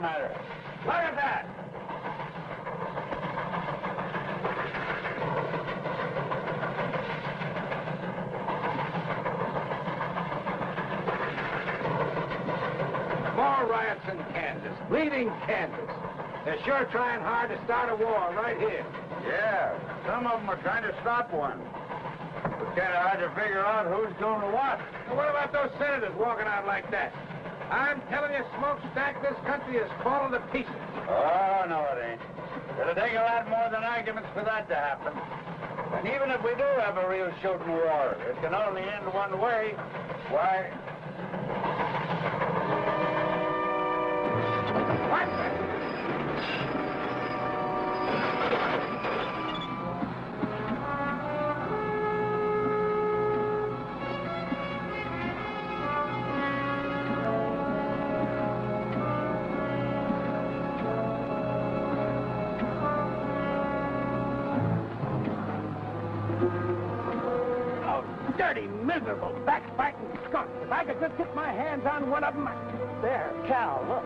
matter? Look at that! More riots in Kansas, bleeding Kansas. They're sure trying hard to start a war right here. Yeah, some of them are trying to stop one. It's kind of hard to figure out who's doing what. Now, what about those senators walking out like that? I'm telling you, Smokestack, this country is falling to pieces. Oh, no, it ain't. It'll take a lot more than arguments for that to happen. And even if we do have a real shooting war, it can only end one way. Why? What? Dirty, miserable, backbiting skunks. If I could just get my hands on one of them. There, Cal, look.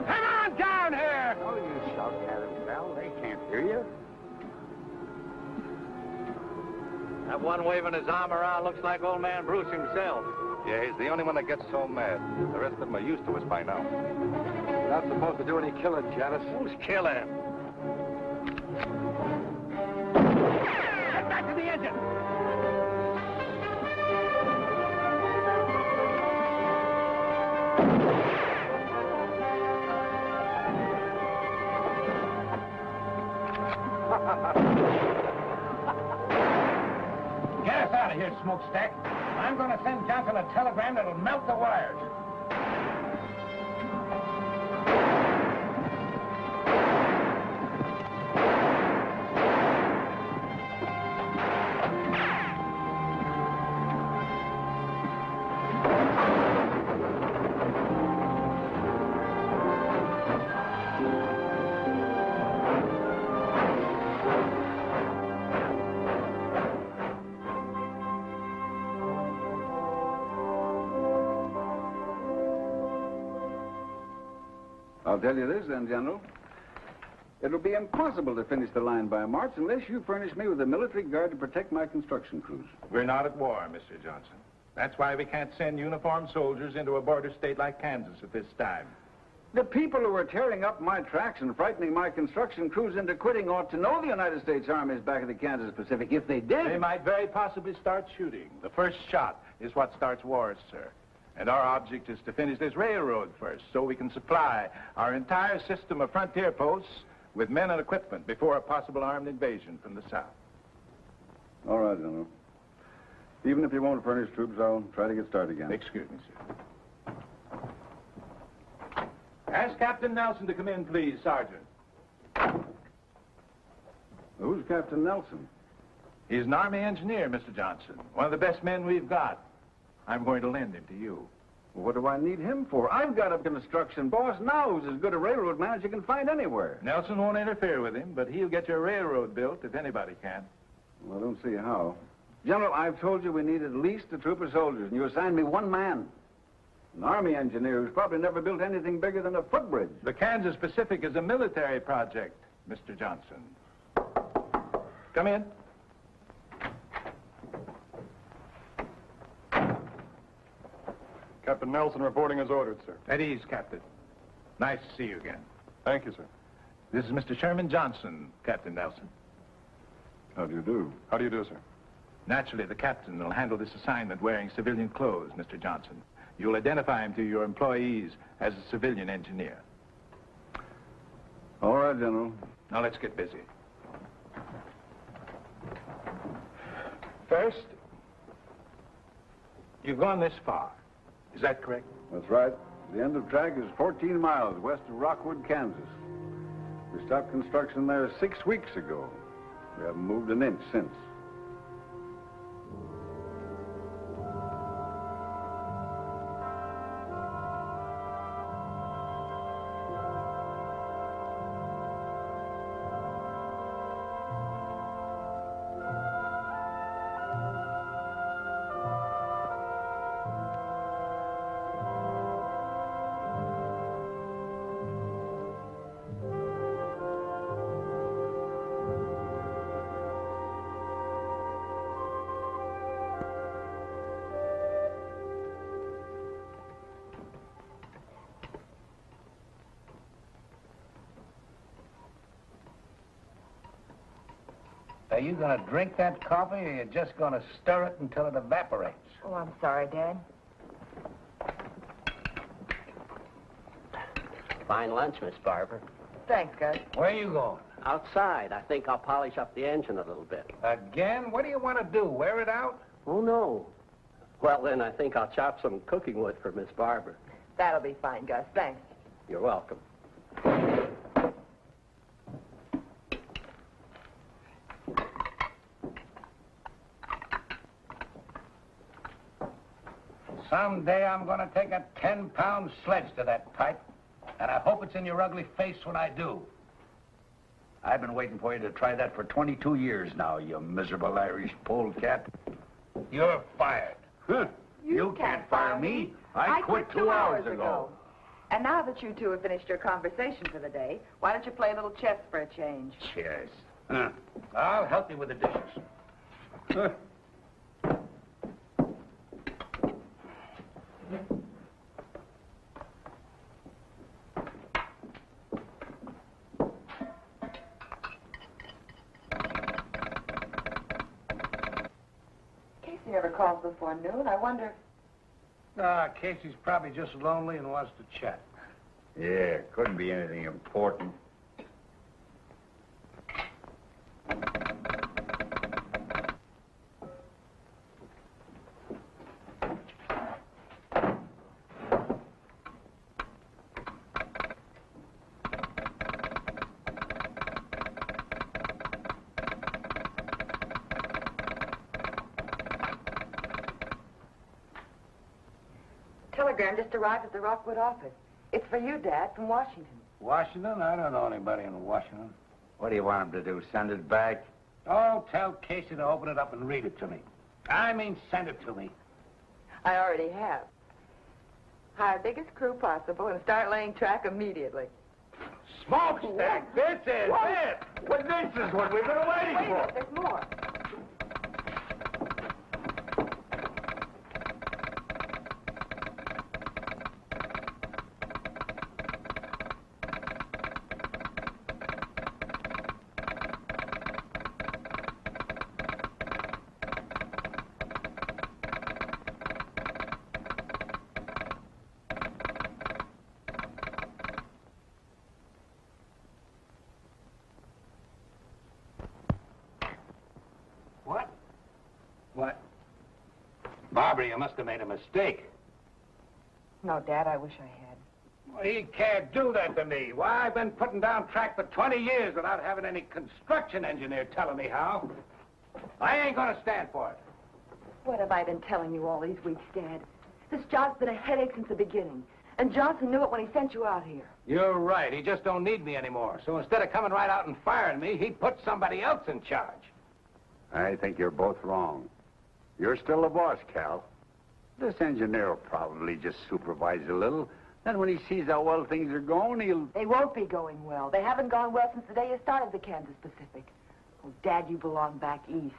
Come on down here! Oh, you shouting at them, pal. They can't hear you. That one waving his arm around looks like old man Bruce himself. Yeah, he's the only one that gets so mad. The rest of them are used to us by now. You're not supposed to do any killing, Janice. Who's killing? Get back to the engine! Get us out of here, Smokestack. I'm going to send Johnson a telegram that'll melt the wires. I'll tell you this, then, General. It'll be impossible to finish the line by March unless you furnish me with a military guard to protect my construction crews. We're not at war, Mr. Johnson. That's why we can't send uniformed soldiers into a border state like Kansas at this time. The people who are tearing up my tracks and frightening my construction crews into quitting ought to know the United States Army is back in the Kansas Pacific. If they did... They might very possibly start shooting. The first shot is what starts wars, sir. And our object is to finish this railroad first so we can supply our entire system of frontier posts with men and equipment before a possible armed invasion from the south. All right, General. Even if you won't furnish troops, I'll try to get started again. Excuse me, sir. Ask Captain Nelson to come in, please, Sergeant. Who's Captain Nelson? He's an Army engineer, Mr. Johnson. One of the best men we've got. I'm going to lend him to you. Well, what do I need him for? I've got a construction boss now who's as good a railroad man as you can find anywhere. Nelson won't interfere with him, but he'll get your railroad built if anybody can. Well, I don't see how. General, I've told you we need at least a troop of soldiers, and you assigned me one man. An Army engineer who's probably never built anything bigger than a footbridge. The Kansas Pacific is a military project, Mr. Johnson. Come in. Captain Nelson reporting as ordered, sir. At ease, Captain. Nice to see you again. Thank you, sir. This is Mr. Sherman Johnson, Captain Nelson. How do you do? How do you do, sir? Naturally, the captain will handle this assignment wearing civilian clothes, Mr. Johnson. You'll identify him to your employees as a civilian engineer. All right, General. Now, let's get busy. First, you've gone this far. Is that correct? That's right. The end of track is 14 miles west of Rockwood, Kansas. We stopped construction there 6 weeks ago. We haven't moved an inch since. Are you going to drink that coffee, or you just going to stir it until it evaporates? Oh, I'm sorry, Dad. Fine lunch, Miss Barber. Thanks, Gus. Where are you going? Outside. I think I'll polish up the engine a little bit. Again? What do you want to do, wear it out? Oh, no. Well, then I think I'll chop some cooking wood for Miss Barber. That'll be fine, Gus. Thanks. You're welcome. Someday I'm going to take a 10-pound sledge to that pipe, and I hope it's in your ugly face when I do. I've been waiting for you to try that for 22 years now, you miserable Irish polecat. You're fired. Huh. You can't fire me. I quit 2 hours ago. And now that you two have finished your conversation for the day, why don't you play a little chess for a change? Cheers. Huh. I'll help you with the dishes. Huh. Casey never calls before noon. I wonder... Casey's probably just lonely and wants to chat. Yeah, couldn't be anything important. Telegram just arrived at the Rockwood office. It's for you, Dad, from Washington. Washington? I don't know anybody in Washington. What do you want him to do, send it back? Oh, tell Casey to open it up and read it to me. I mean, send it to me. I already have. Hire biggest crew possible and start laying track immediately. Smokestack, this is it! Well, this is what we've been waiting Wait a for. minute, there's more. What? What? Barbara, you must have made a mistake. No, Dad, I wish I had. Well, he can't do that to me. Why, I've been putting down track for 20 years without having any construction engineer telling me how. I ain't gonna stand for it. What have I been telling you all these weeks, Dad? This job's been a headache since the beginning. And Johnson knew it when he sent you out here. You're right. He just don't need me anymore. So instead of coming right out and firing me, he put somebody else in charge. I think you're both wrong. You're still the boss, Cal. This engineer will probably just supervise a little. Then when he sees how well things are going, he'll... They won't be going well. They haven't gone well since the day you started the Kansas Pacific. Oh, Dad, you belong back east,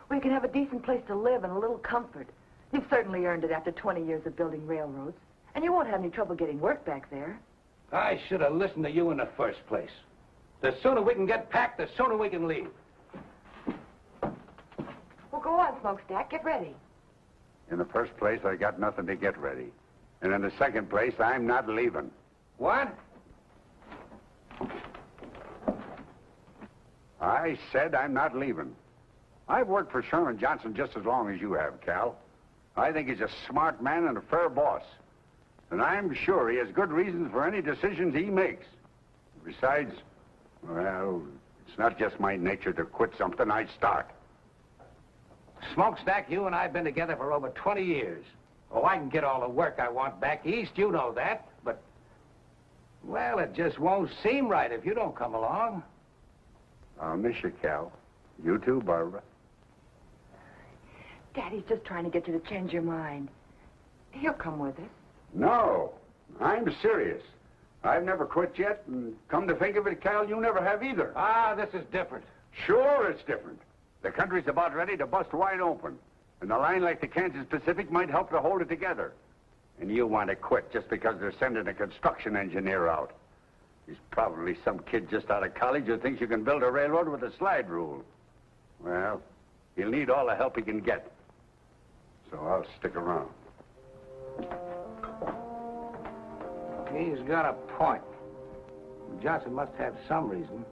where you can have a decent place to live and a little comfort. You've certainly earned it after 20 years of building railroads. And you won't have any trouble getting work back there. I should have listened to you in the first place. The sooner we can get packed, the sooner we can leave. Well, go on, Smokestack. Get ready. In the first place, I got nothing to get ready. And in the second place, I'm not leaving. What? I said I'm not leaving. I've worked for Sherman Johnson just as long as you have, Cal. I think he's a smart man and a fair boss. And I'm sure he has good reasons for any decisions he makes. Besides, well, it's not just my nature to quit something I start. Smokestack, you and I have been together for over 20 years. Oh, I can get all the work I want back east, you know that. But, well, it just won't seem right if you don't come along. I'll miss you, Cal. You too, Barbara. Daddy's just trying to get you to change your mind. He'll come with us. No, I'm serious. I've never quit yet, and come to think of it, Cal, you never have either. Ah, this is different. Sure, it's different. The country's about ready to bust wide open, and a line like the Kansas Pacific might help to hold it together. And you want to quit just because they're sending a construction engineer out. He's probably some kid just out of college who thinks you can build a railroad with a slide rule. Well, he'll need all the help he can get. So I'll stick around. He's got a point. Johnson must have some reason.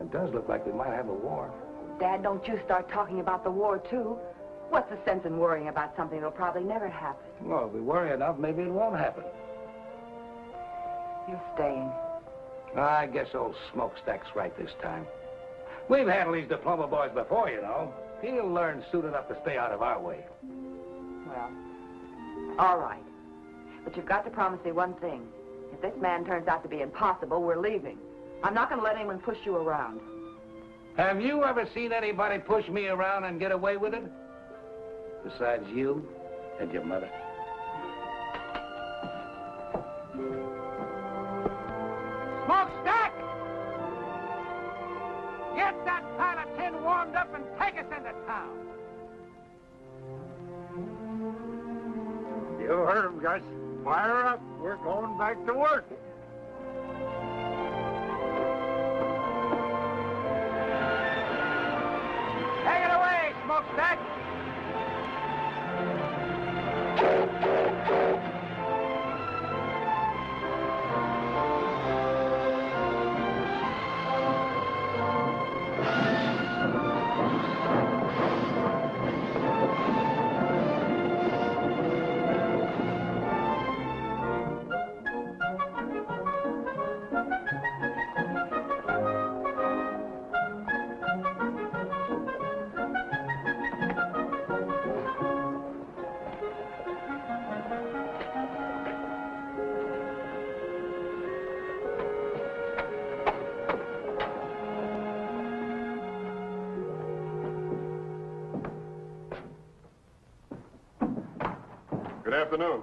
It does look like we might have a war. Dad, don't you start talking about the war, too. What's the sense in worrying about something that'll probably never happen? Well, if we worry enough, maybe it won't happen. You're staying. I guess old Smokestack's right this time. We've handled these diploma boys before, you know. He'll learn soon enough to stay out of our way. Well, all right. But you've got to promise me one thing. If this man turns out to be impossible, we're leaving. I'm not going to let anyone push you around. Have you ever seen anybody push me around and get away with it? Besides you and your mother. Smokestack! Get that pile of tin warmed up and take us into town. You heard him, Gus. Fire up. We're going back to work. Take it away, Smokestack! Good afternoon.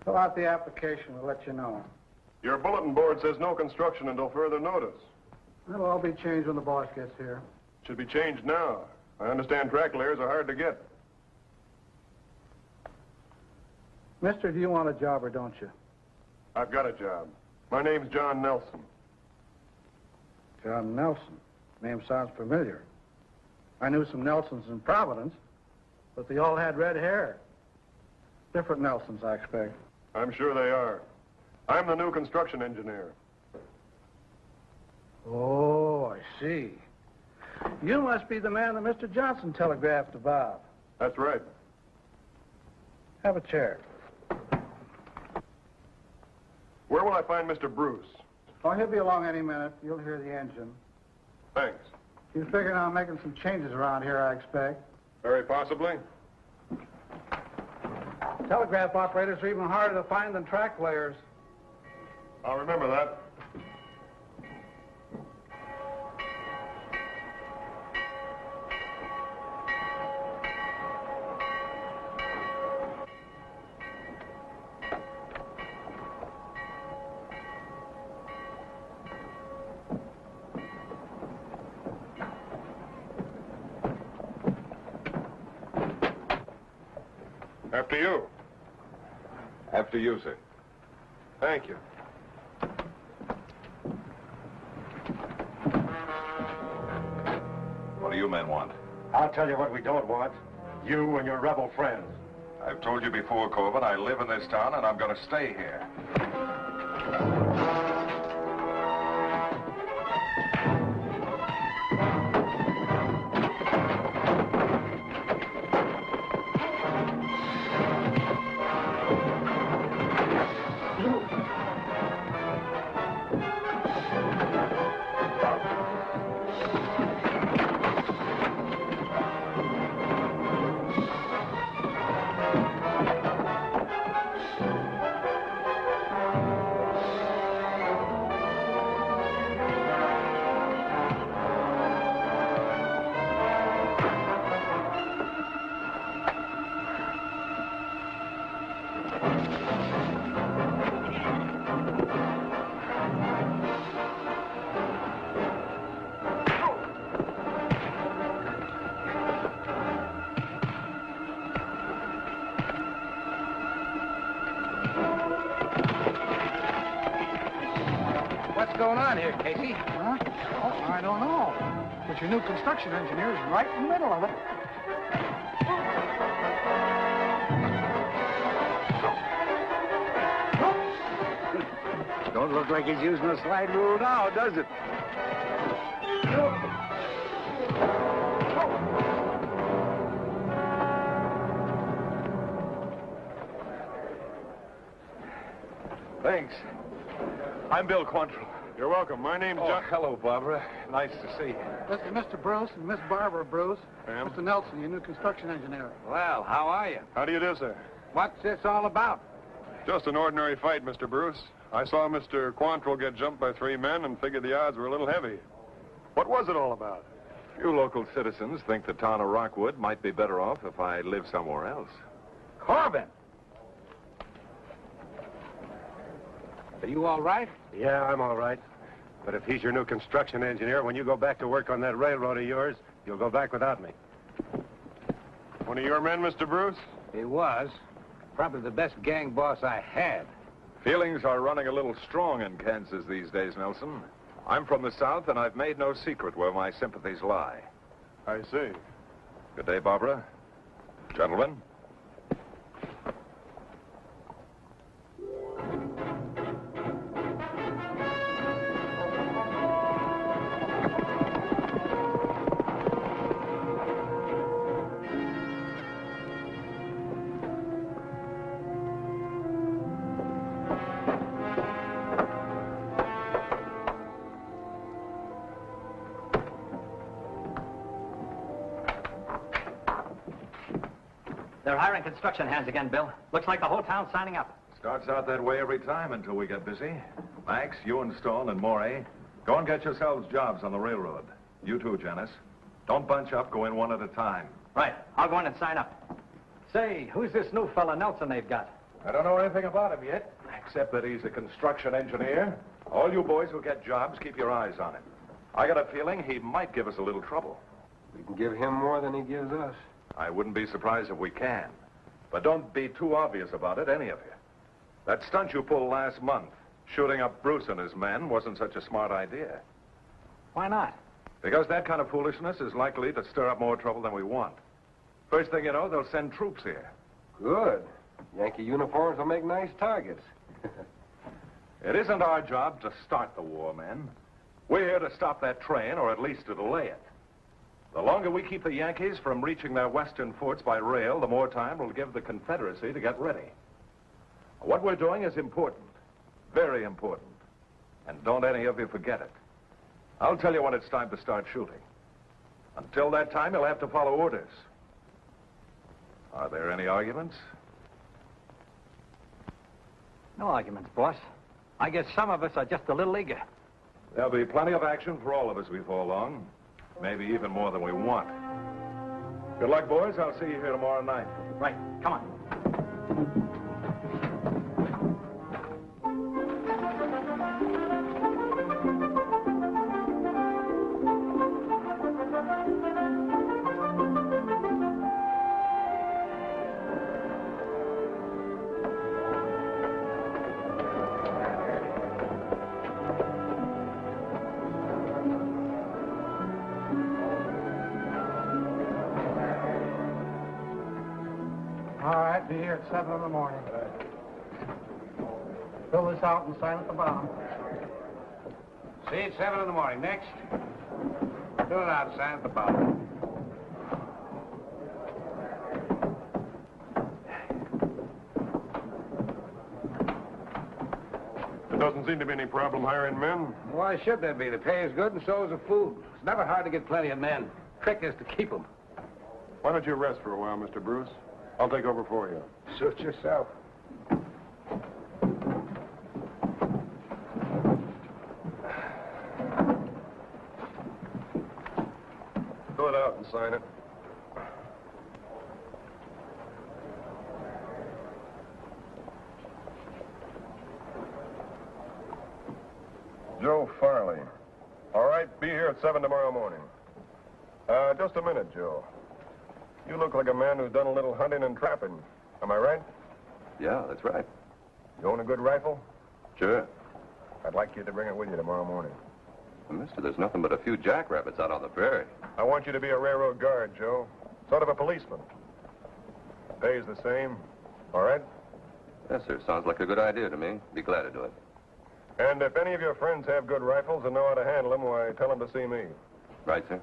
Fill out the application. We'll let you know. Your bulletin board says no construction until further notice. That'll all be changed when the boss gets here. Should be changed now. I understand track layers are hard to get. Mister, do you want a job or don't you? I've got a job. My name's John Nelson. John Nelson. Name sounds familiar. I knew some Nelsons in Providence, but they all had red hair. Different Nelsons, I expect. I'm sure they are. I'm the new construction engineer. Oh, I see. You must be the man that Mr. Johnson telegraphed about. That's right. Have a chair. Where will I find Mr. Bruce? Oh, he'll be along any minute. You'll hear the engine. Thanks. He's figuring on making some changes around here, I expect. Very possibly. Telegraph operators are even harder to find than track layers. I'll remember that. After you. After you, sir. Thank you. What do you men want? I'll tell you what we don't want. You and your rebel friends. I've told you before, Corbin, I live in this town and I'm going to stay here. What's going on here, Casey? Huh? Oh, I don't know. But your new construction engineer is right in the middle of it. Don't look like he's using a slide rule now, does it? Thanks. I'm Bill Quantrill. You're welcome. My name's Oh, John. hello, Barbara. Nice to see you. This is Mr. Bruce and Miss Barbara Bruce. Ma'am? Mr. Nelson, your new construction engineer. Well, how are you? How do you do, sir? What's this all about? Just an ordinary fight, Mr. Bruce. I saw Mr. Quantrill get jumped by 3 men and figured the odds were a little heavy. What was it all about? Few local citizens think the town of Rockwood might be better off if I lived somewhere else. Corbin! Are you all right? Yeah, I'm all right. But if he's your new construction engineer, when you go back to work on that railroad of yours, you'll go back without me. One of your men, Mr. Bruce? He was. Probably the best gang boss I had. Feelings are running a little strong in Kansas these days, Nelson. I'm from the South, and I've made no secret where my sympathies lie. I see. Good day, Barbara. Gentlemen. They're hiring construction hands again, Bill. Looks like the whole town's signing up. Starts out that way every time until we get busy. Max, you and Stone and Morey, go and get yourselves jobs on the railroad. You too, Janice. Don't bunch up, go in one at a time. Right. I'll go in and sign up. Say, who's this new fella Nelson they've got? I don't know anything about him yet, except that he's a construction engineer. All you boys who get jobs, keep your eyes on him. I got a feeling he might give us a little trouble. We can give him more than he gives us. I wouldn't be surprised if we can. But don't be too obvious about it, any of you. That stunt you pulled last month, shooting up Bruce and his men, wasn't such a smart idea. Why not? Because that kind of foolishness is likely to stir up more trouble than we want. First thing you know, they'll send troops here. Good. Yankee uniforms will make nice targets. It isn't our job to start the war, men. We're here to stop that train, or at least to delay it. The longer we keep the Yankees from reaching their western forts by rail, the more time we'll give the Confederacy to get ready. What we're doing is important. Very important. And don't any of you forget it. I'll tell you when it's time to start shooting. Until that time, you'll have to follow orders. Are there any arguments? No arguments, boss. I guess some of us are just a little eager. There'll be plenty of action for all of us before long. Maybe even more than we want. Good luck, boys. I'll see you here tomorrow night. Right. Come on. All right, be here at 7 in the morning. Fill this out and sign at the bottom. See you at 7 in the morning. Next. Fill it out, sign at the bottom. There doesn't seem to be any problem hiring men. Why should there be? The pay is good and so is the food. It's never hard to get plenty of men. Trick is to keep them. Why don't you rest for a while, Mr. Bruce? I'll take over for you. Suit yourself. Fill it out and sign it. Joe Farley. All right, be here at 7 tomorrow morning. Just a minute, Joe. You look like a man who's done a little hunting and trapping. Am I right? Yeah, that's right. You own a good rifle? Sure. I'd like you to bring it with you tomorrow morning. Well, mister, there's nothing but a few jackrabbits out on the prairie. I want you to be a railroad guard, Joe. Sort of a policeman. Pay's the same. All right? Yes, sir. Sounds like a good idea to me. Be glad to do it. And if any of your friends have good rifles and know how to handle them, why, tell them to see me. Right, sir?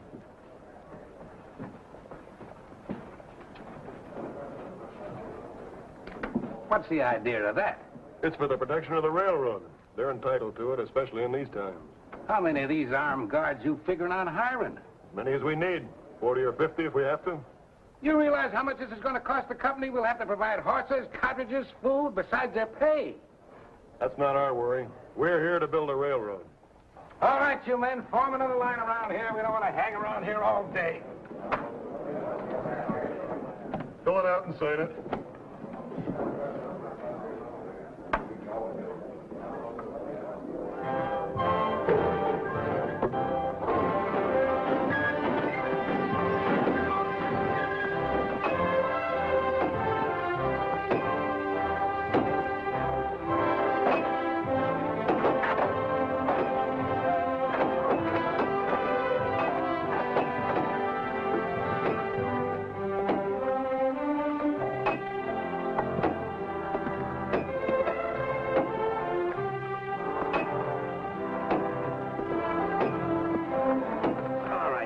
What's the idea of that? It's for the protection of the railroad. They're entitled to it, especially in these times. How many of these armed guards you figuring on hiring? As many as we need. 40 or 50 if we have to. You realize how much this is going to cost the company? We'll have to provide horses, cartridges, food, besides their pay. That's not our worry. We're here to build a railroad. All right, you men, form another line around here. We don't want to hang around here all day. Fill it out and sign it.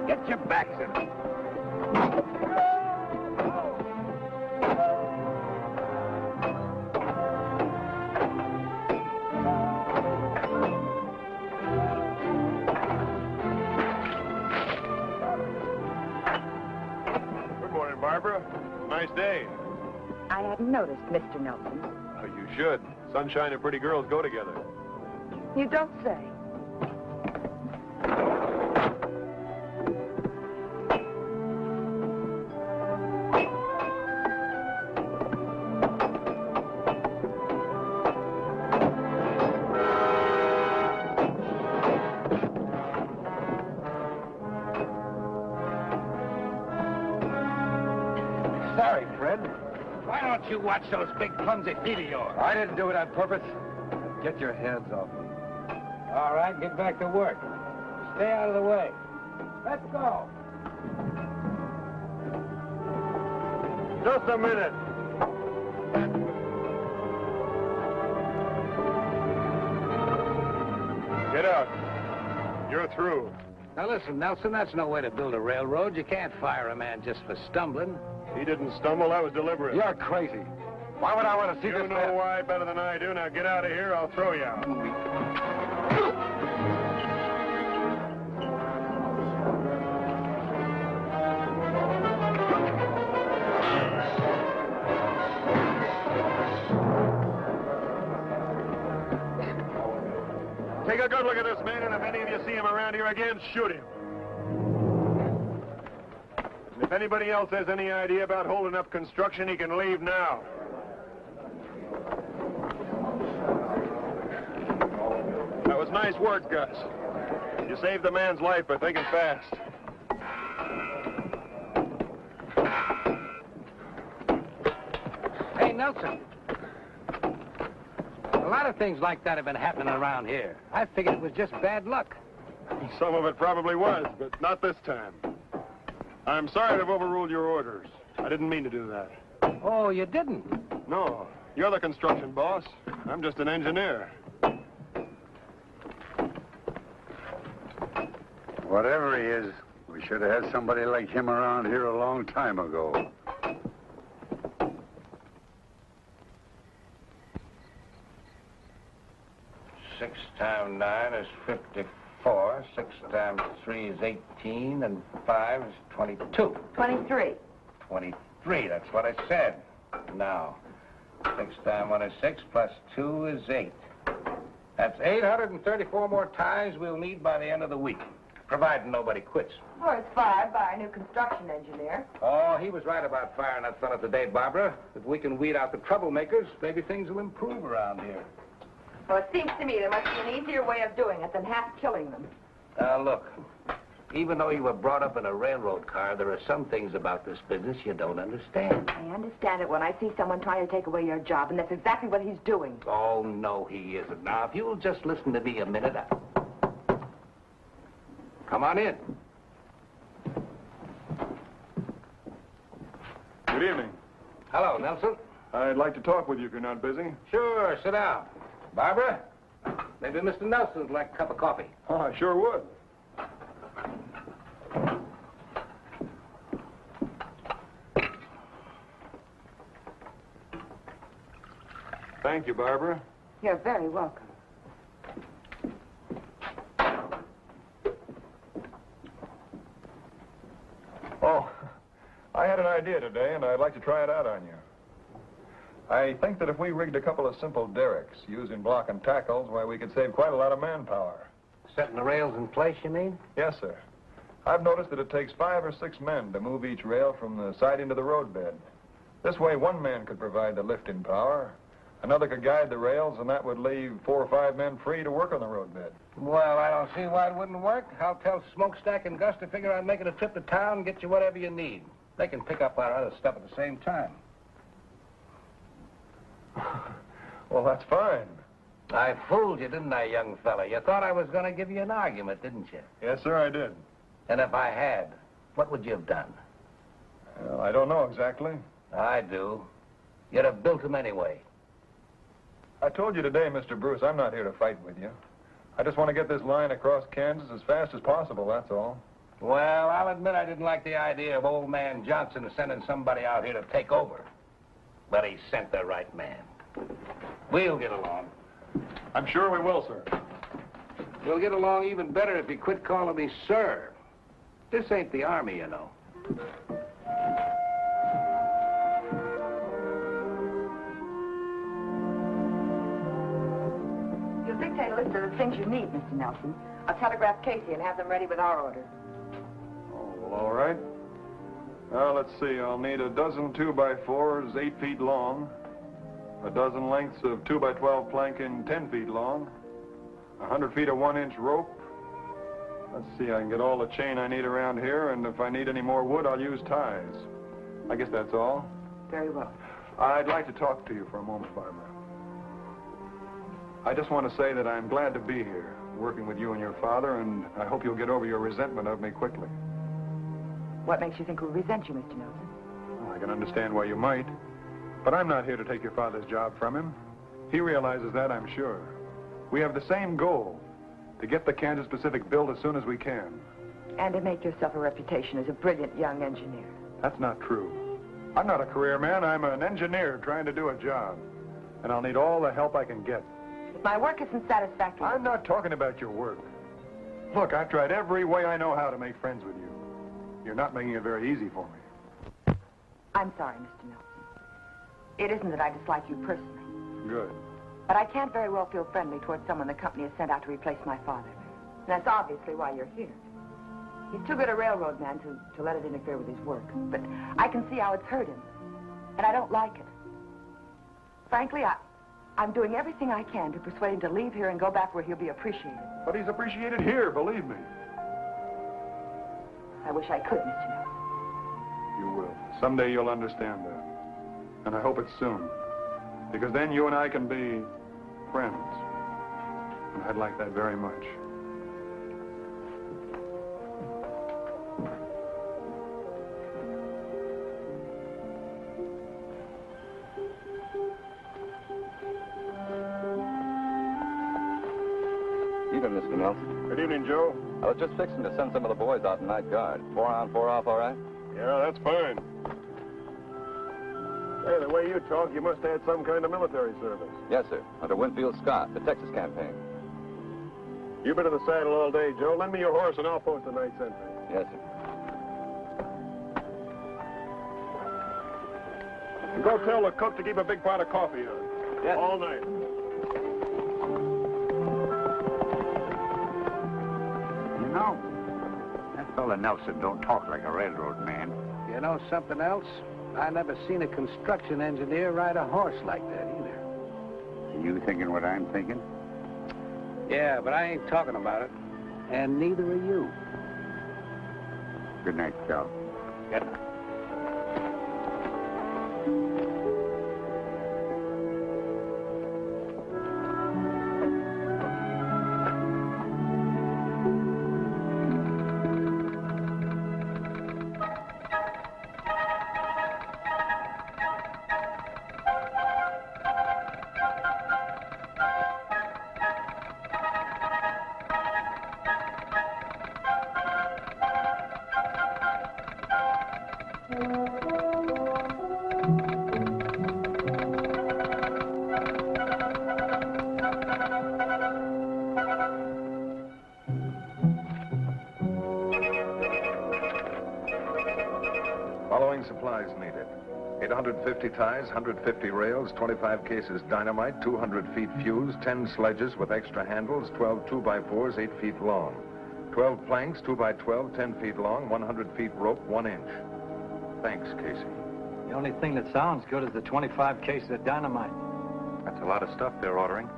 Get your backs in. Good morning, Barbara. Nice day. I hadn't noticed, Mr. Nelson. Oh, you should. Sunshine and pretty girls go together. You don't say. Sorry, Fred. Why don't you watch those big clumsy feet of yours? I didn't do it on purpose. Get your hands off me. All right, get back to work. Stay out of the way. Let's go. Just a minute. Get out. You're through. Now listen, Nelson, that's no way to build a railroad. You can't fire a man just for stumbling. He didn't stumble. That was deliberate. You're crazy. Why would I want to see You this know man? why better than I do. Now get out of here. I'll throw you out. Take a good look at this man, and if any of you see him around here again, shoot him. And if anybody else has any idea about holding up construction, he can leave now. That was nice work, Gus. You saved the man's life by thinking fast. Hey, Nelson. A lot of things like that have been happening around here. I figured it was just bad luck. Some of it probably was, but not this time. I'm sorry to have overruled your orders. I didn't mean to do that. Oh, you didn't? No, you're the construction boss. I'm just an engineer. Whatever he is, we should have had somebody like him around here a long time ago. 6 times 9 is 54. 6 times 3 is 18, and 5 is 22. 23. 23, that's what I said. Now, 6 times 1 is 6, plus 2 is 8. That's 834 more ties we'll need by the end of the week, providing nobody quits. Well, it's 5 by our new construction engineer. Oh, he was right about firing that fella today, Barbara. If we can weed out the troublemakers, maybe things will improve around here. Well, it seems to me there must be an easier way of doing it than half killing them. Now, look, even though you were brought up in a railroad car, there are some things about this business you don't understand. I understand it when I see someone trying to take away your job, and that's exactly what he's doing. Oh, no, he isn't. Now, if you'll just listen to me a minute, Come on in. Good evening. Hello, Nelson. I'd like to talk with you if you're not busy. Sure, sit down. Barbara, maybe Mr. Nelson'd like a cup of coffee. Oh, I sure would. Thank you, Barbara. You're very welcome. Oh, I had an idea today, and I'd like to try it out on you. I think that if we rigged a couple of simple derricks using block and tackles, why, we could save quite a lot of manpower. Setting the rails in place, you mean? Yes, sir. I've noticed that it takes 5 or 6 men to move each rail from the siding to the roadbed. This way, one man could provide the lifting power, another could guide the rails, and that would leave 4 or 5 men free to work on the roadbed. Well, I don't see why it wouldn't work. I'll tell Smokestack and Gus to figure out making a trip to town and get you whatever you need. They can pick up our other stuff at the same time. Well, that's fine. I fooled you, didn't I, young fella? You thought I was going to give you an argument, didn't you? Yes, sir, I did. And if I had, what would you have done? Well, I don't know exactly. I do. You'd have built them anyway. I told you today, Mr. Bruce, I'm not here to fight with you. I just want to get this line across Kansas as fast as possible, that's all. Well, I'll admit I didn't like the idea of old man Johnson sending somebody out here to take over. But he sent the right man. We'll get along. I'm sure we will, sir. We'll get along even better if you quit calling me sir. This ain't the Army, you know. You'll dictate a list of the things you need, Mr. Nelson. I'll telegraph Casey and have them ready with our order. Oh, well, all right. Let's see. I'll need a dozen 2x4s 8 feet long, a dozen lengths of 2x12 planking 10 feet long, 100 feet of 1-inch rope. Let's see, I can get all the chain I need around here, and if I need any more wood, I'll use ties. I guess that's all. Very well. I'd like to talk to you for a moment, Barbara. I just want to say that I'm glad to be here, working with you and your father, and I hope you'll get over your resentment of me quickly. What makes you think we'll resent you, Mr. Nelson? Well, I can understand why you might, but I'm not here to take your father's job from him. He realizes that, I'm sure. We have the same goal, to get the Kansas Pacific built as soon as we can. And to make yourself a reputation as a brilliant young engineer. That's not true. I'm not a career man. I'm an engineer trying to do a job. And I'll need all the help I can get. If my work isn't satisfactory... I'm not talking about your work. Look, I've tried every way I know how to make friends with you. You're not making it very easy for me. I'm sorry, Mr. Nelson. It isn't that I dislike you personally. Good. But I can't very well feel friendly towards someone the company has sent out to replace my father. And that's obviously why you're here. He's too good a railroad man to let it interfere with his work. But I can see how it's hurt him. And I don't like it. Frankly, I'm doing everything I can to persuade him to leave here and go back where he'll be appreciated. But he's appreciated here, believe me. I wish I could, Mr. Nelson. You will. Someday you'll understand that. And I hope it's soon. Because then you and I can be friends. And I'd like that very much. Evening, Mr. Nelson. Good evening, Joe. I was just fixing to send some of the boys out in night guard. 4 on, 4 off, all right? Yeah, that's fine. Hey, the way you talk, you must have had some kind of military service. Yes, sir. Under Winfield Scott, the Texas campaign. You've been in the saddle all day, Joe. Lend me your horse and I'll post the night sentry. Yes, sir. And go tell the cook to keep a big pot of coffee on. Yes. All night. You know, that fella Nelson don't talk like a railroad man. You know something else? I never seen a construction engineer ride a horse like that either. Are you thinking what I'm thinking? Yeah, but I ain't talking about it. And neither are you. Good night, Cal. Good night. Following supplies needed. 850 ties, 150 rails, 25 cases dynamite, 200 feet fuse, 10 sledges with extra handles, 12 2x4s 8 feet long, 12 planks 2x12, 10 feet long, 100 feet rope 1 inch. Thanks, Casey. The only thing that sounds good is the 25 cases of dynamite. That's a lot of stuff they're ordering.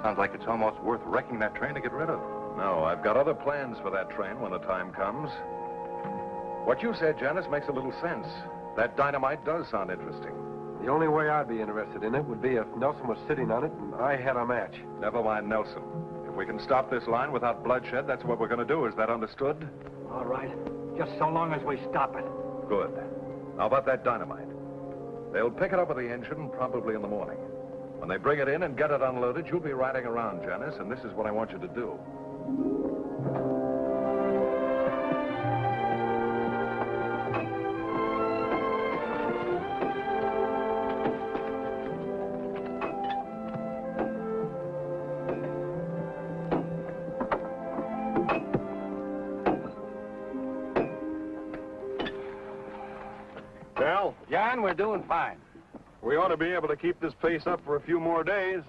Sounds like it's almost worth wrecking that train to get rid of. No, I've got other plans for that train when the time comes. What you said, Janice, makes a little sense. That dynamite does sound interesting. The only way I'd be interested in it would be if Nelson was sitting on it and I had a match. Never mind Nelson. If we can stop this line without bloodshed, that's what we're going to do. Is that understood? All right. Just so long as we stop it. Good. How about that dynamite? They'll pick it up with the engine probably in the morning. When they bring it in and get it unloaded, you'll be riding around, Janice, and this is what I want you to do. Cal, John, we're doing fine. we ought to be able to keep this pace up for a few more days.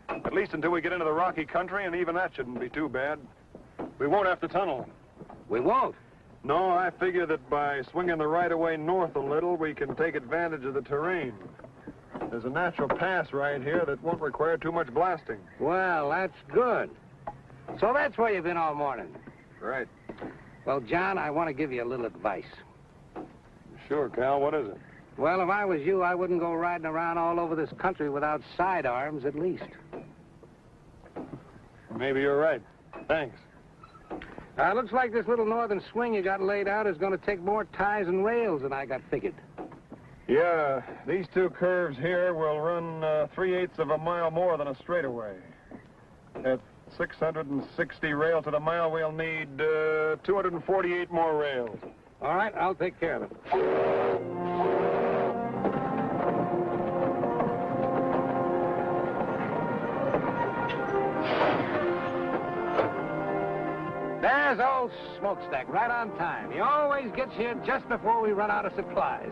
At least until we get into the rocky country, and even that shouldn't be too bad. We won't have to tunnel. We won't. No, I figure that by swinging the right-of-way north a little, we can take advantage of the terrain. There's a natural pass right here that won't require too much blasting. Well, that's good. So that's where you've been all morning. Right. Well, John, I want to give you a little advice. Sure, Cal, what is it? Well, if I was you, I wouldn't go riding around all over this country without sidearms, at least. Maybe you're right. Thanks. Looks like this little northern swing you got laid out is going to take more ties and rails than I got figured. Yeah, these two curves here will run 3/8 of a mile more than a straightaway. At 660 rails to the mile, we'll need 248 more rails. All right, I'll take care of it. There's old Smokestack, right on time. He always gets here just before we run out of supplies.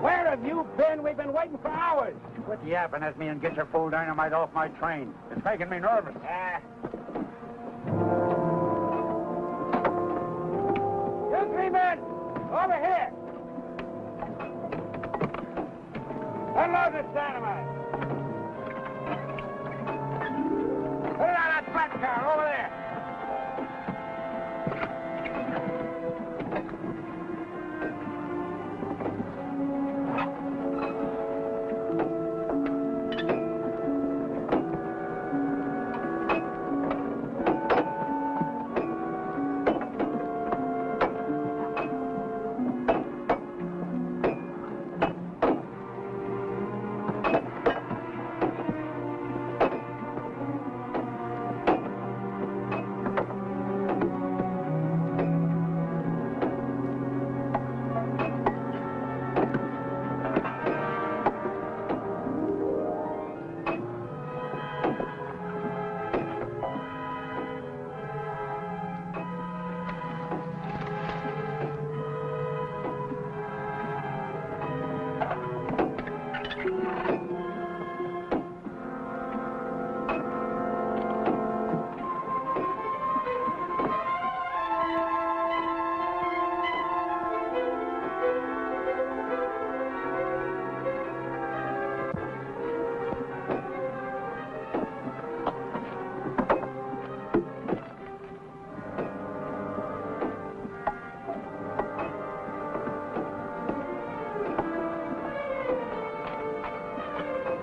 Where have you been? We've been waiting for hours. Quit yapping at me and get your full dynamite off my train. It's making me nervous. You three men, over here. Unload this dynamite. Put it on that flat car over there.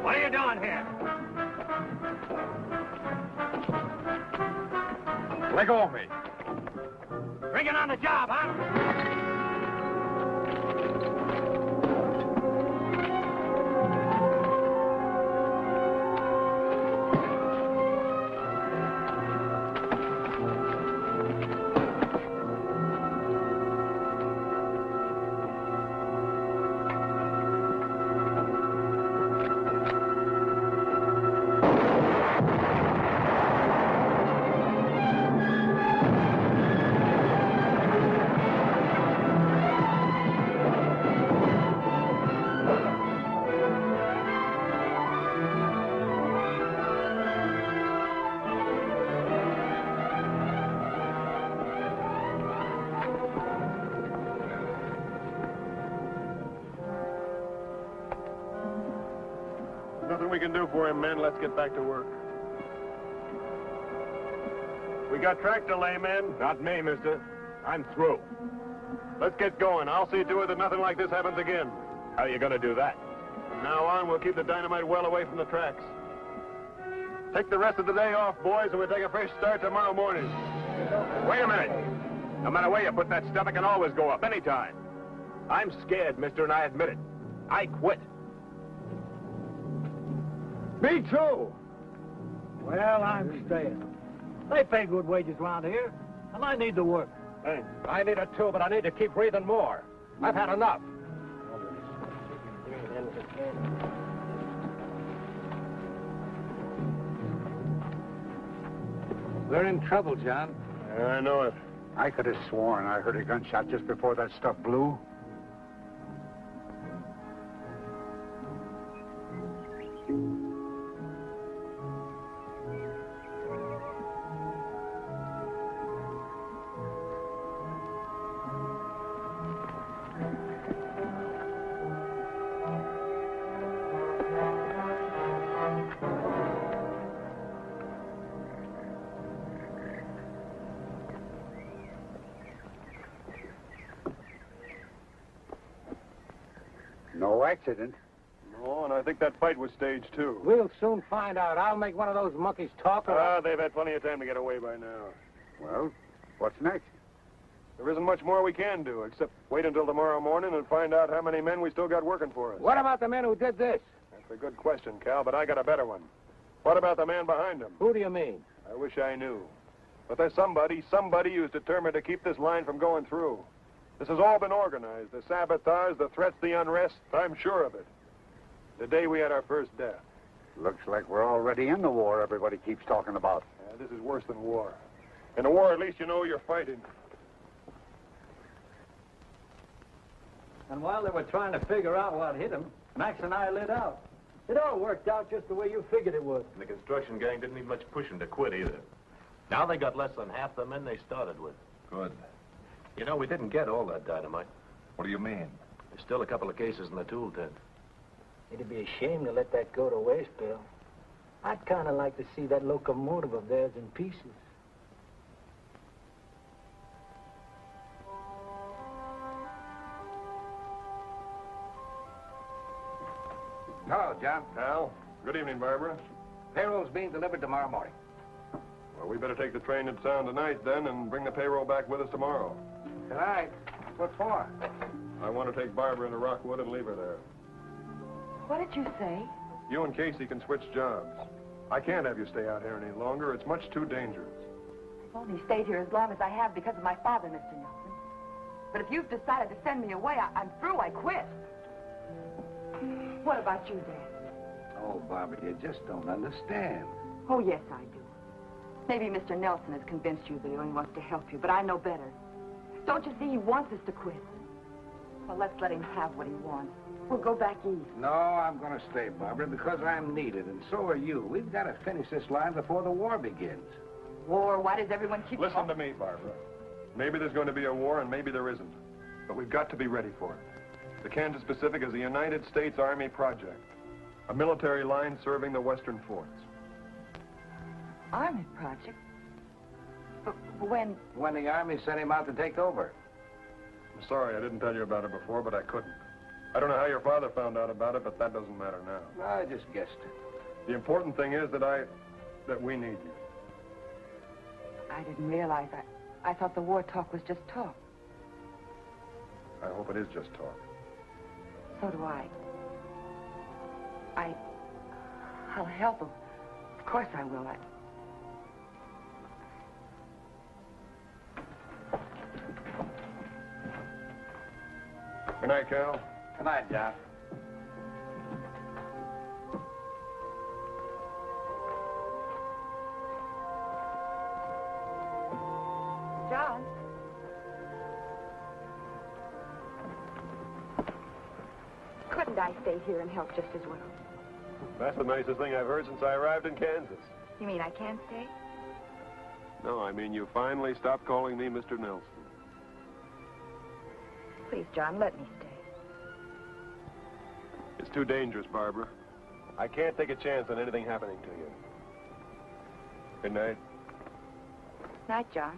What are you doing here? Let go of me. Bring it on the job, huh? Nothing we can do for him, men. Let's get back to work. We got track delay, men. Not me, mister. I'm through. Let's get going. I'll see to it that nothing like this happens again. How are you going to do that? From now on, we'll keep the dynamite well away from the tracks. Take the rest of the day off, boys, and we'll take a fresh start tomorrow morning. Wait a minute. No matter where you put that stuff, it can always go up, anytime. I'm scared, mister, and I admit it. I quit. Me too. Well, I'm staying. They pay good wages around here, and I need to work. Thanks. I need it too, but I need to keep breathing more. I've had enough. We're in trouble, John. I know it. I could have sworn I heard a gunshot just before that stuff blew. No accident. No, and I think that fight was staged, too. We'll soon find out. I'll make one of those monkeys talk. They've had plenty of time to get away by now. Well, what's next? There isn't much more we can do, except wait until tomorrow morning and find out how many men we still got working for us. What about the men who did this? That's a good question, Cal, but I got a better one. What about the man behind him? Who do you mean? I wish I knew. But there's somebody who's determined to keep this line from going through. This has all been organized. The saboteurs, the threats, the unrest. I'm sure of it. The day we had our first death. Looks like we're already in the war everybody keeps talking about. Yeah, this is worse than war. In a war, at least you know you're fighting. And while they were trying to figure out what hit him, Max and I lit out. It all worked out just the way you figured it would. And the construction gang didn't need much pushing to quit either. Now they got less than half the men they started with. Good. You know, we didn't get all that dynamite. What do you mean? There's still a couple of cases in the tool tent. It'd be a shame to let that go to waste, Bill. I'd kind of like to see that locomotive of theirs in pieces. Hello, John. Al, good evening, Barbara. Payroll's being delivered tomorrow morning. Well, we better take the train at town tonight, then, and bring the payroll back with us tomorrow. Tonight? What for? I want to take Barbara into Rockwood and leave her there. What did you say? You and Casey can switch jobs. I can't have you stay out here any longer. It's much too dangerous. I've only stayed here as long as I have because of my father, Mr. Nelson. But if you've decided to send me away, I'm through. I quit. What about you, Dad? Oh, Barbara, you just don't understand. Oh, yes, I do. Maybe Mr. Nelson has convinced you that he only wants to help you, but I know better. Don't you see he wants us to quit? Well, let's let him have what he wants. We'll go back east. No, I'm going to stay, Barbara, because I'm needed, and so are you. We've got to finish this line before the war begins. War? Why does everyone keep Listen to me, Barbara. Maybe there's going to be a war, and maybe there isn't. But we've got to be ready for it. The Kansas Pacific is a United States Army project. A military line serving the western forts. Army project? But when? When the Army sent him out to take over. I'm sorry I didn't tell you about it before, but I couldn't. I don't know how your father found out about it, but that doesn't matter now. I just guessed it. The important thing is that we need you. I didn't realize I thought the war talk was just talk. I hope it is just talk. So do I. I'll help him. Of course I will. Good night, Cal. Good night, John. John? Couldn't I stay here and help just as well? That's the nicest thing I've heard since I arrived in Kansas. You mean I can't stay? No, I mean you finally stopped calling me Mr. Nelson. Please, John, let me stay. It's too dangerous, Barbara. I can't take a chance on anything happening to you. Good night. Night, John.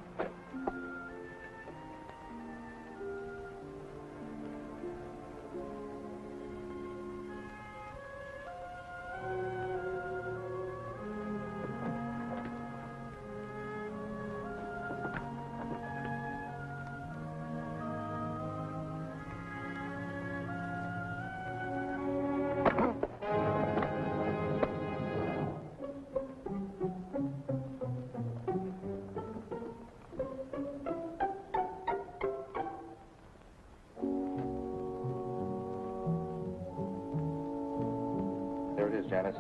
There it is, Janice.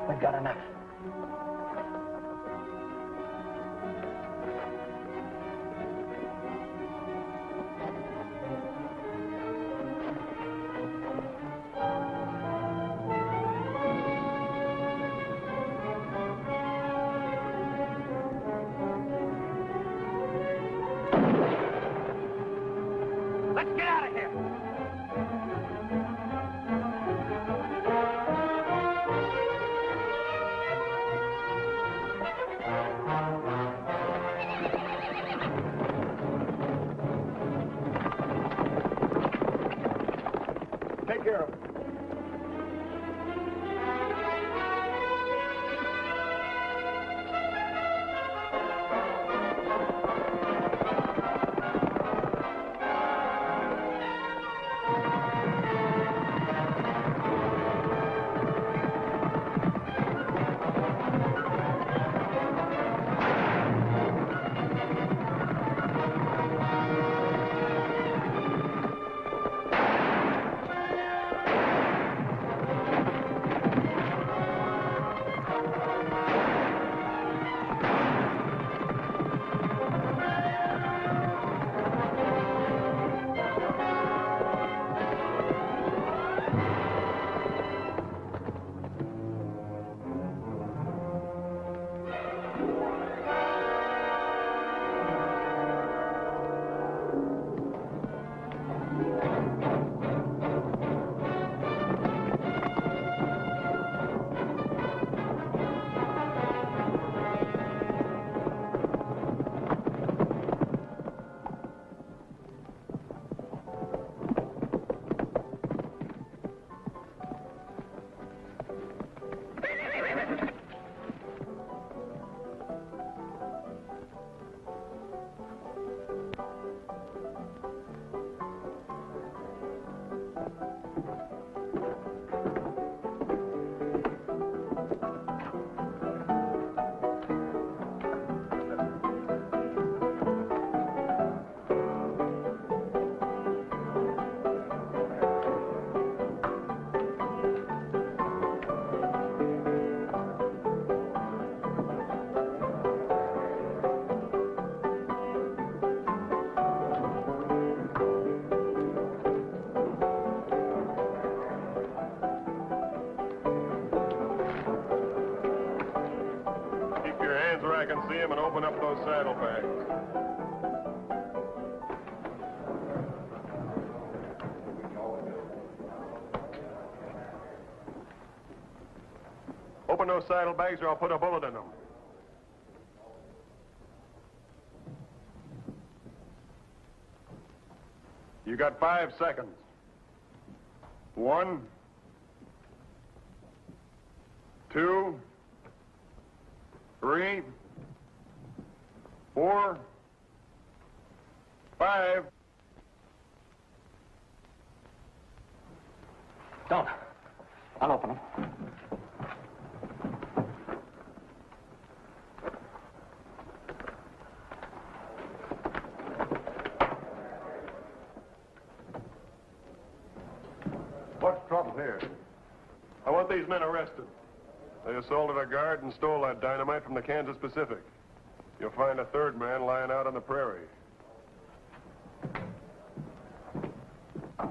We've got enough. Let's get out of here! Take care of it. can see him and open up those saddlebags. Open those saddlebags or I'll put a bullet in them. You got 5 seconds. 1, 2, 3, 4, 5. Don't. I'll open them. What's the trouble here? I want these men arrested. They assaulted a guard and stole that dynamite from the Kansas Pacific. You'll find a third man lying out on the prairie.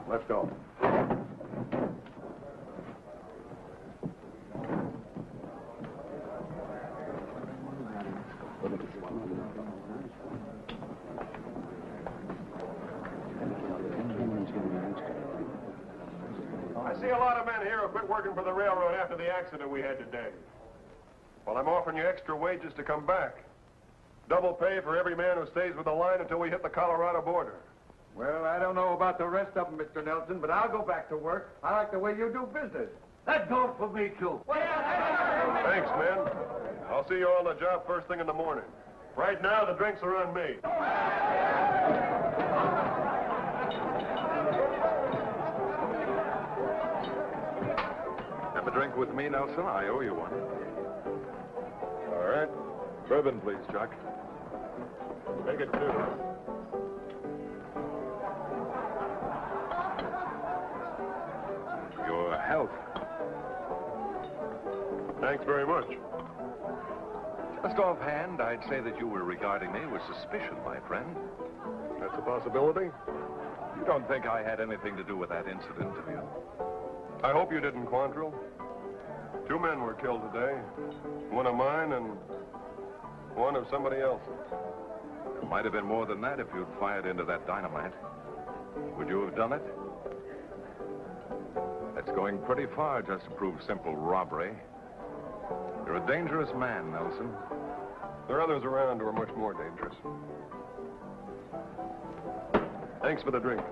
Let's go. I see a lot of men here who quit working for the railroad after the accident we had today. Well, I'm offering you extra wages to come back. Double pay for every man who stays with the line until we hit the Colorado border. Well, I don't know about the rest of them, Mr. Nelson, but I'll go back to work. I like the way you do business. That goes for me, too. Thanks, men. I'll see you all on the job first thing in the morning. Right now, the drinks are on me. Have a drink with me, Nelson? I owe you one. All right. Bourbon, please, Chuck. Take it, too. Your health. Thanks very much. Just offhand, I'd say that you were regarding me with suspicion, my friend. That's a possibility. You don't think I had anything to do with that incident, do you? I hope you didn't, Quantrill. 2 men were killed today. One of mine and one of somebody else's. It might have been more than that if you'd fired into that dynamite. Would you have done it? That's going pretty far just to prove simple robbery. You're a dangerous man, Nelson. There are others around who are much more dangerous. Thanks for the drink.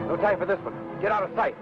No time for this one. Get out of sight.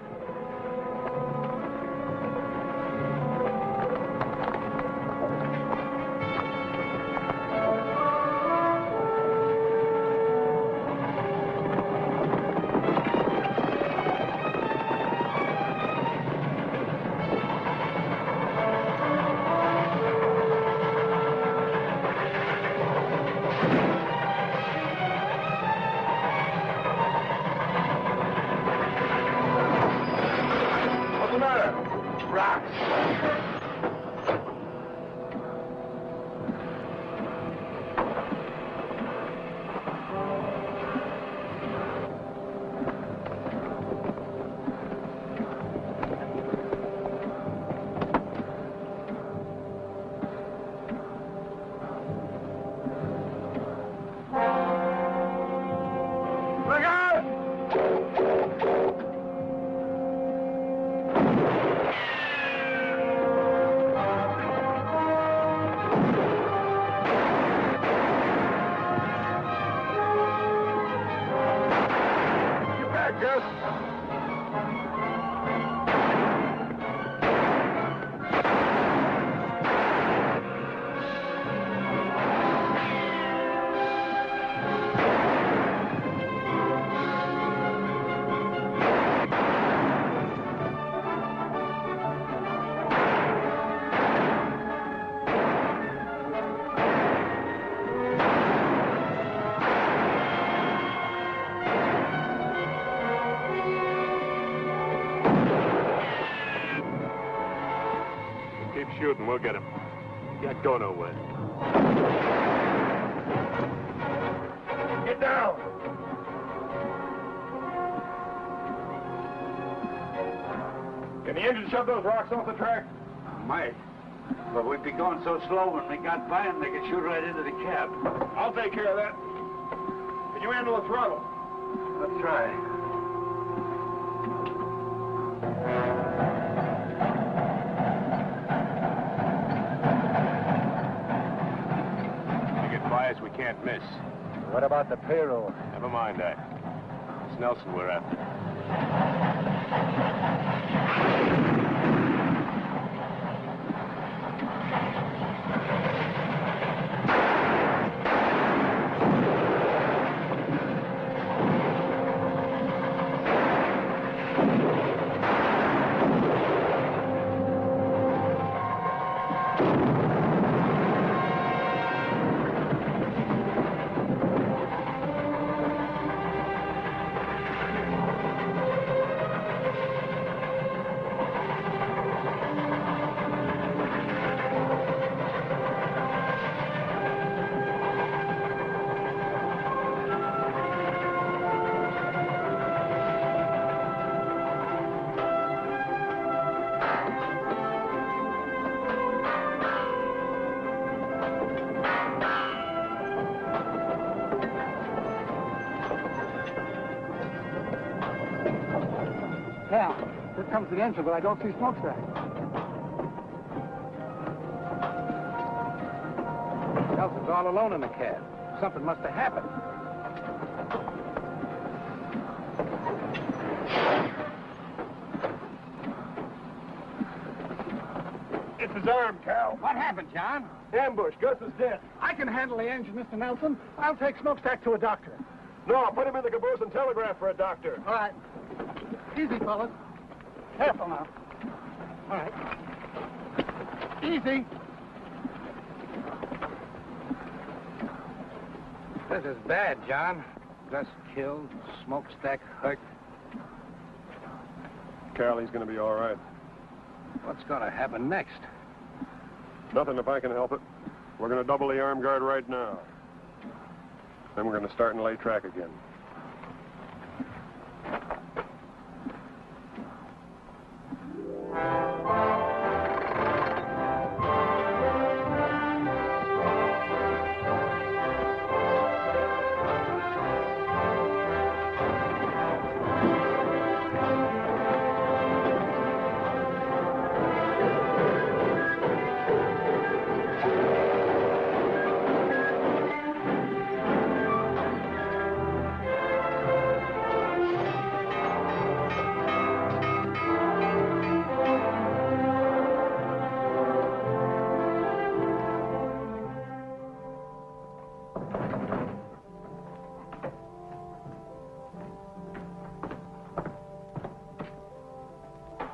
shooting. We'll get him. Can't go nowhere. Get down! Can the engine shove those rocks off the track? Might. But we'd be going so slow when we got by them, they could shoot right into the cab. I'll take care of that. Can you handle the throttle? Let's try. We get by us, we can't miss. What about the payroll? Never mind that. It's Nelson we're after. Now, here comes the engine, but I don't see smokestack. Nelson's all alone in the cab. Something must have happened. It's his arm, Cal. What happened, John? Ambush. Gus is dead. I can handle the engine, Mr. Nelson. I'll take smokestack to a doctor. No, put him in the caboose and telegraph for a doctor. All right. Easy, fellas. Careful now. All right. Easy. This is bad, John. Gus killed, smokestack hurt. Cal, he's going to be all right. What's going to happen next? Nothing if I can help it. We're going to double the arm guard right now. Then we're going to start and lay track again.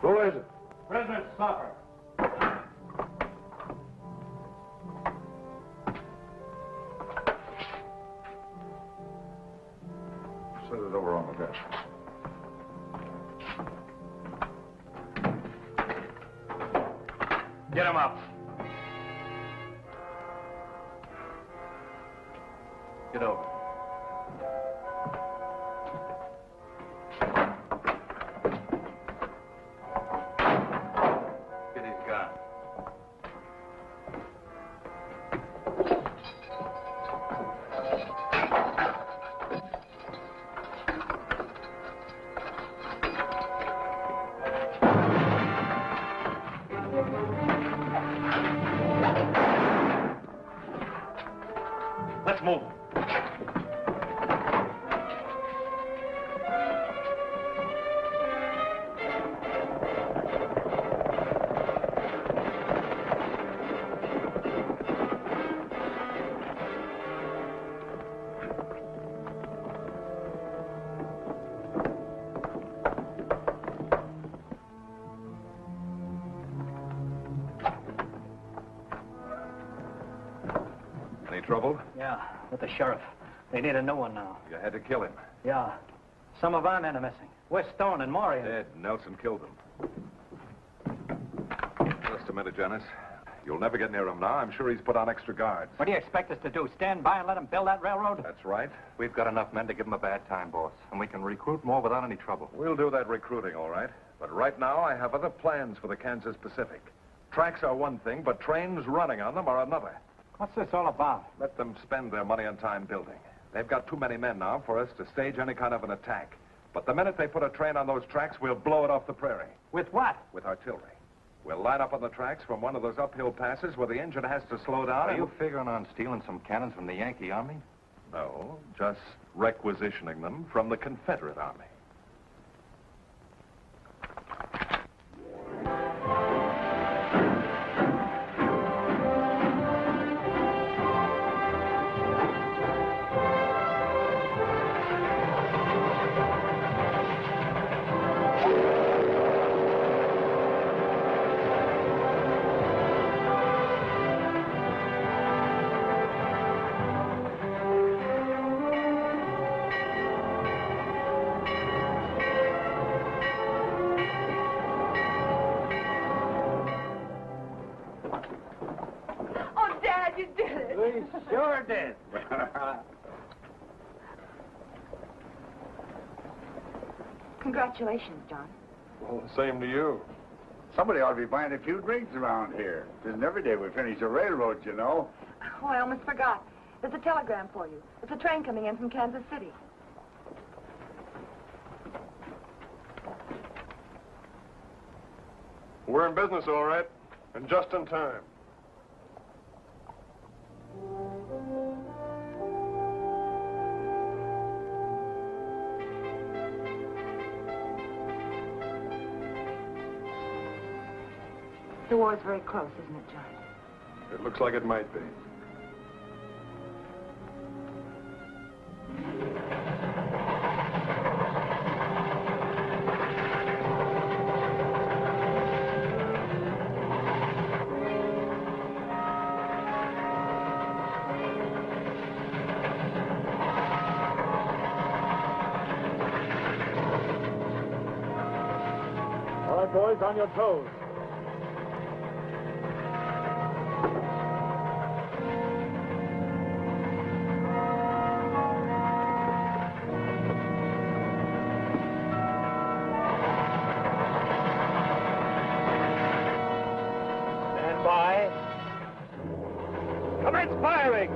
Who is it? President Stopper. Set it over on the desk. Get him up. Get over. Get his gun. Let's move. Any trouble? Yeah, with the sheriff. They need a new one now. You had to kill him. Yeah. Some of our men are missing. West Stone and Maury. Dead. Nelson killed them. Just a minute, Janice. You'll never get near him now. I'm sure he's put on extra guards. What do you expect us to do, stand by and let him build that railroad? That's right. We've got enough men to give him a bad time, boss, and we can recruit more without any trouble. We'll do that recruiting, all right. But right now, I have other plans for the Kansas Pacific. Tracks are one thing, but trains running on them are another. What's this all about? Let them spend their money on time building. They've got too many men now for us to stage any kind of an attack. But the minute they put a train on those tracks, we'll blow it off the prairie. With what? With artillery. We'll line up on the tracks from one of those uphill passes where the engine has to slow down. Are you figuring on stealing some cannons from the Yankee Army? No, just requisitioning them from the Confederate Army. Sure did. Congratulations, John. Well, same to you. Somebody ought to be buying a few drinks around here. It isn't every day we finish a railroad, you know. Oh, I almost forgot. There's a telegram for you. It's a train coming in from Kansas City. We're in business, all right, and just in time. The war's very close, isn't it, John? It looks like it might be. All right, boys, on your toes. Stand by. Commence firing!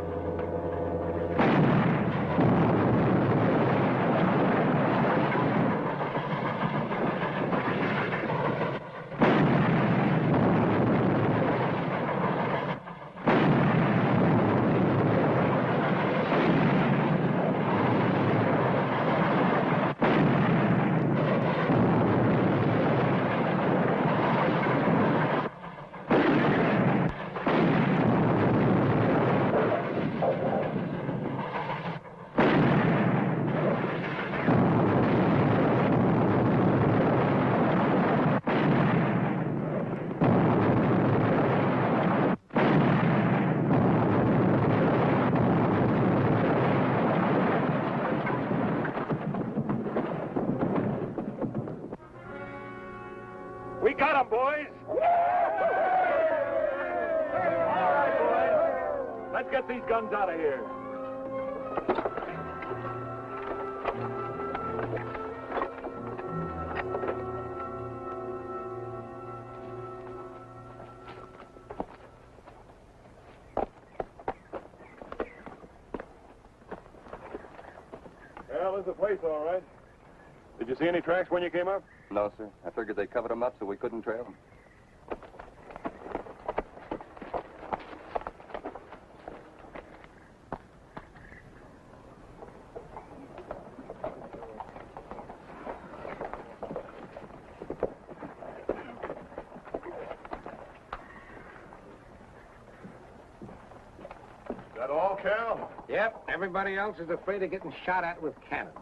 We got him, boys! All right, boys. Let's get these guns out of here. Well, this is the place, all right. Did you see any tracks when you came up? No, sir. I figured they covered them up so we couldn't trail them. That all, Cal? Yep, everybody else is afraid of getting shot at with cannons.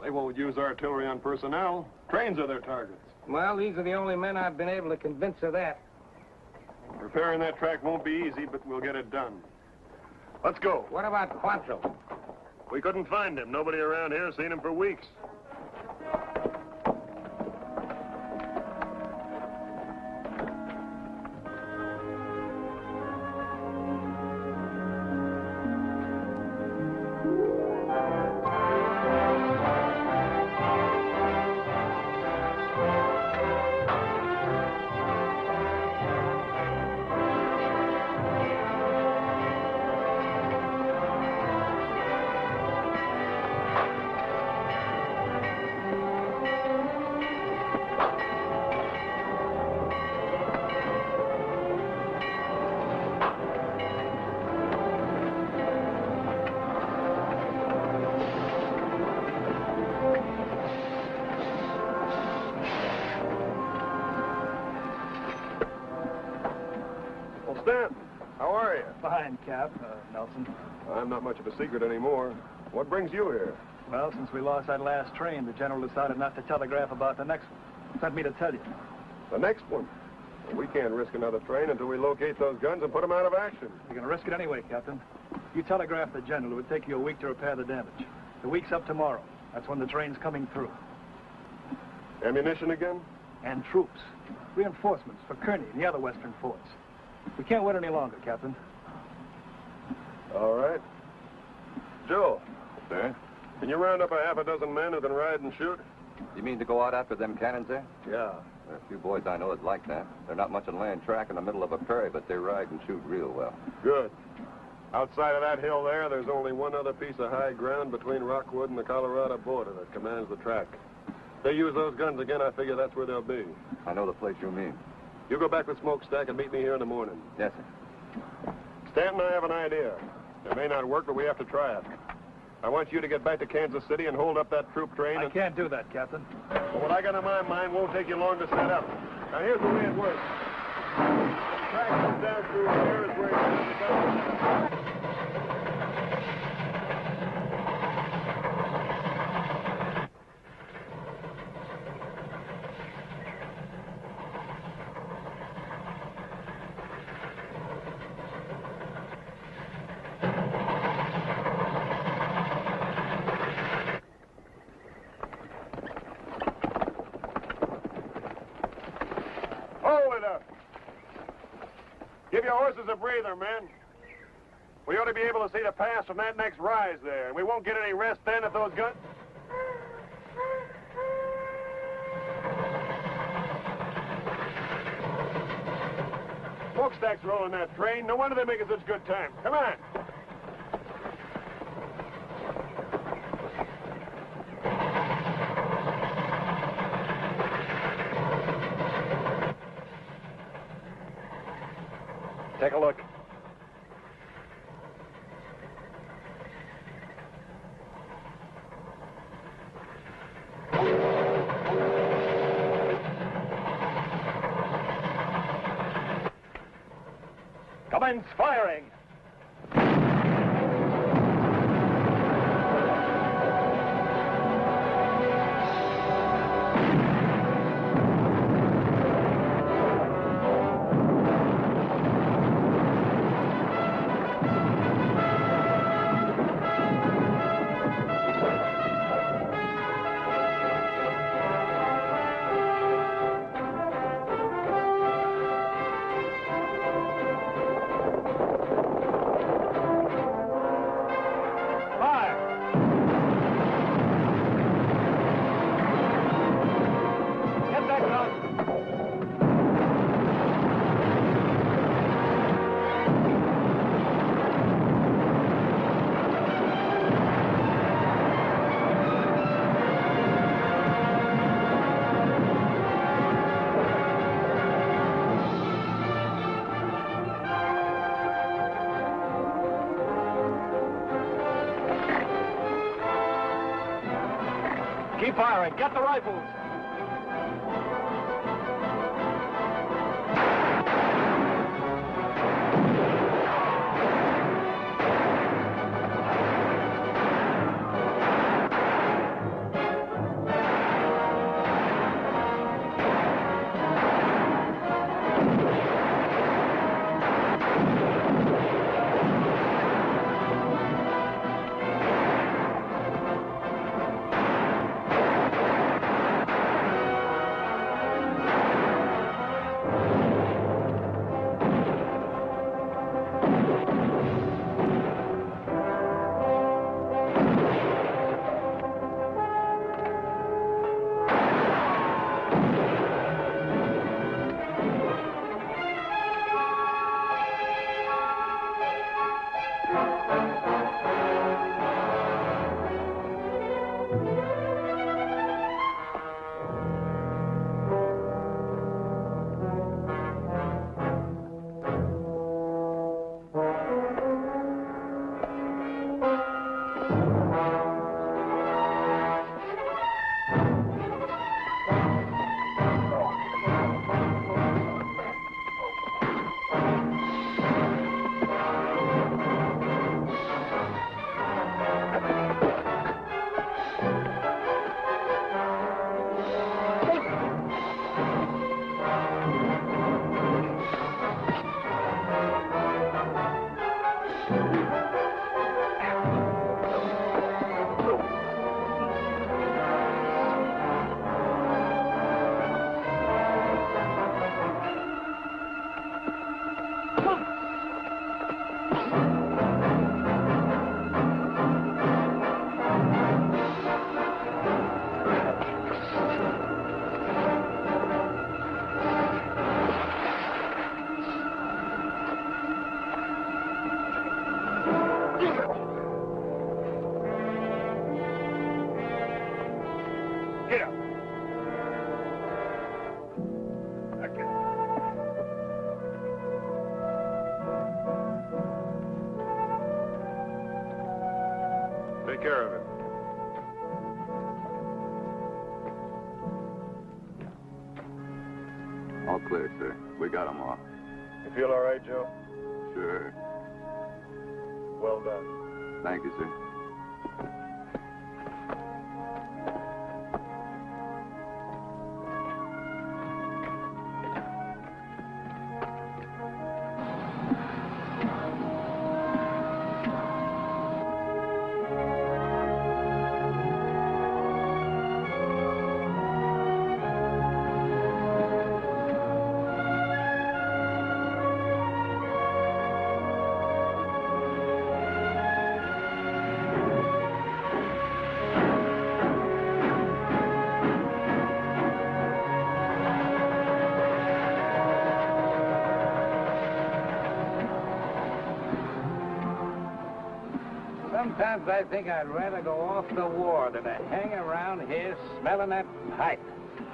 They won't use artillery on personnel. Trains are their targets. Well, these are the only men I've been able to convince of that. Repairing that track won't be easy, but we'll get it done. Let's go. What about Quantrill? We couldn't find him. Nobody around here has seen him for weeks. How are you? Fine, Cap, Nelson. I'm not much of a secret anymore. What brings you here? Well, since we lost that last train, the general decided not to telegraph about the next one. Sent me to tell you. The next one? Well, we can't risk another train until we locate those guns and put them out of action. You're going to risk it anyway, Captain. You telegraph the general. It would take you a week to repair the damage. The week's up tomorrow. That's when the train's coming through. Ammunition again? And troops. Reinforcements for Kearney and the other western forts. We can't wait any longer, Captain. All right. Joe. Sir? Can you round up a half a dozen men who can ride and shoot? You mean to go out after them cannons there? Yeah. There are a few boys I know that like that. They're not much on land track in the middle of a prairie, but they ride and shoot real well. Good. Outside of that hill there, there's only one other piece of high ground between Rockwood and the Colorado border that commands the track. If they use those guns again, I figure that's where they'll be. I know the place you mean. You go back with Smokestack and meet me here in the morning. Yes, sir. Stanton and I have an idea. It may not work, but we have to try it. I want you to get back to Kansas City and hold up that troop train. I can't do that, Captain. Well, what I got in my mind won't take you long to set up. Now, here's the way it works. The track comes down through here is where you Give your horses a breather, men. We ought to be able to see the pass from that next rise there. And we won't get any rest then if those guns... Smokestack's rolling that train. No wonder they're making such good time. Come on. Take a look. Commence firing. Keep firing. Get the rifles. Take care of it. All clear, sir. We got them all. You feel all right, Joe? Sure. Well done. Thank you, sir. Sometimes I think I'd rather go off the war than to hang around here smelling that pipe.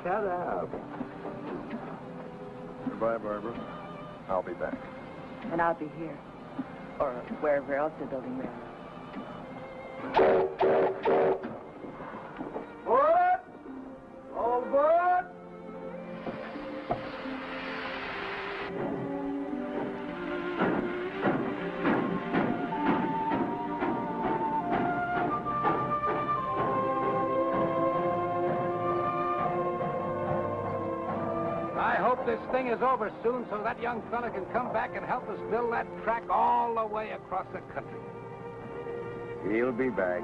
Shut up. Goodbye, Barbara. I'll be back. And I'll be here. Or wherever else they're building railroads. What? All aboard! I hope this thing is over soon so that young fella can come back and help us build that track all the way across the country. He'll be back.